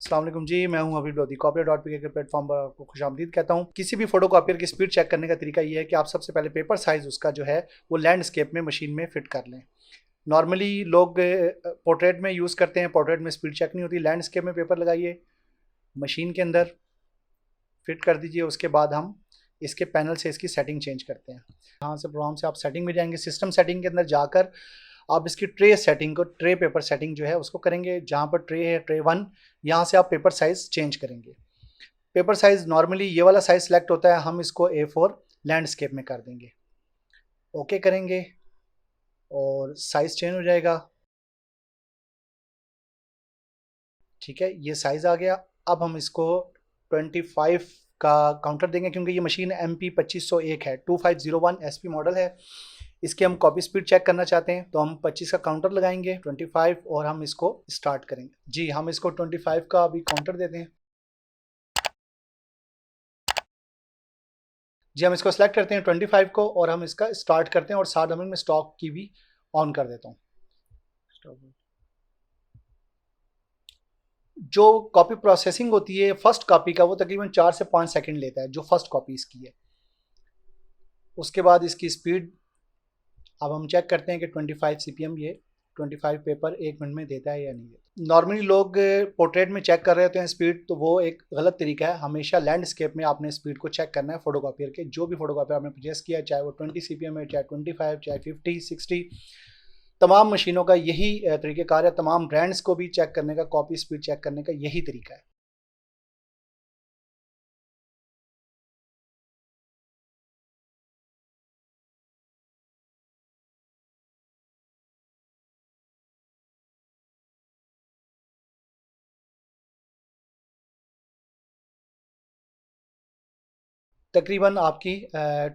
अस्सलाम वालेकुम जी, मैं हूं हबीब लोधी। कॉपी डॉट पी के प्लेटफॉर्म पर आपको खुशामदीद कहता हूं। किसी भी फोटो कॉपियर की स्पीड चेक करने का तरीका ये है कि आप सबसे पहले पेपर साइज उसका जो है वो लैंडस्केप में मशीन में फिट कर लें। नॉर्मली लोग पोर्ट्रेट में यूज़ करते हैं, पोर्ट्रेट में स्पीड चेक नहीं होती। लैंडस्केप में पेपर लगाइए, मशीन के अंदर फिट कर दीजिए। उसके बाद हम इसके पैनल से इसकी सेटिंग चेंज करते हैं। यहाँ से प्रोग्राम से आप सेटिंग में जाएंगे, सिस्टम सेटिंग के अंदर जाकर आप इसकी ट्रे सेटिंग को, ट्रे पेपर सेटिंग जो है उसको करेंगे। जहाँ पर ट्रे है, ट्रे 1, यहाँ से आप पेपर साइज़ चेंज करेंगे। पेपर साइज़ नॉर्मली ये वाला साइज़ सेलेक्ट होता है, हम इसको A4 लैंडस्केप में कर देंगे। ओके करेंगे और साइज़ चेंज हो जाएगा। ठीक है, ये साइज़ आ गया। अब हम इसको 25 का काउंटर देंगे, क्योंकि ये मशीन MP 2501 है, 2501 SP मॉडल है। इसकी हम कॉपी स्पीड चेक करना चाहते हैं, तो हम 25 का काउंटर लगाएंगे, 25, और हम इसको स्टार्ट करेंगे। जी, हम इसको 25 का अभी काउंटर देते हैं। जी, हम इसको सेलेक्ट करते हैं 25 को, और हम इसका स्टार्ट करते हैं, और साथ में स्टॉक की भी ऑन कर देता हूँ। जो कॉपी प्रोसेसिंग होती है फर्स्ट कॉपी का, वो तकरीबन 4 से 5 सेकंड लेता है, जो फर्स्ट कॉपी इसकी है। उसके बाद इसकी स्पीड अब हम चेक करते हैं कि 25 CPM ये 25 पेपर 1 मिनट में देता है या नहीं देता। नॉर्मली लोग पोर्ट्रेट में चेक कर रहे होते हैं स्पीड, तो वो एक गलत तरीका है। हमेशा लैंडस्केप में आपने स्पीड को चेक करना है। फोटोकॉपियर के जो भी फोटोकॉपियर आपने परचेस किया, चाहे वो 20 CPM है, चाहे 25, चाहे 50, 60, तमाम मशीनों का यही तरीक़ेकार है। तमाम ब्रांड्स को भी चेक करने का, कॉपी स्पीड चेक करने का यही तरीका है। तकरीबन आपकी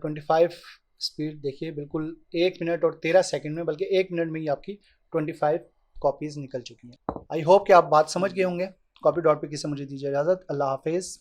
25 स्पीड देखिए, बिल्कुल 1 मिनट और 13 सेकंड में, बल्कि 1 मिनट में ही आपकी 25 कॉपीज़ निकल चुकी हैं। आई होप कि आप बात समझ गए होंगे। कॉपी डॉट पे किसी मुझे दीजिए इजाज़त। अल्लाह हाफिज़।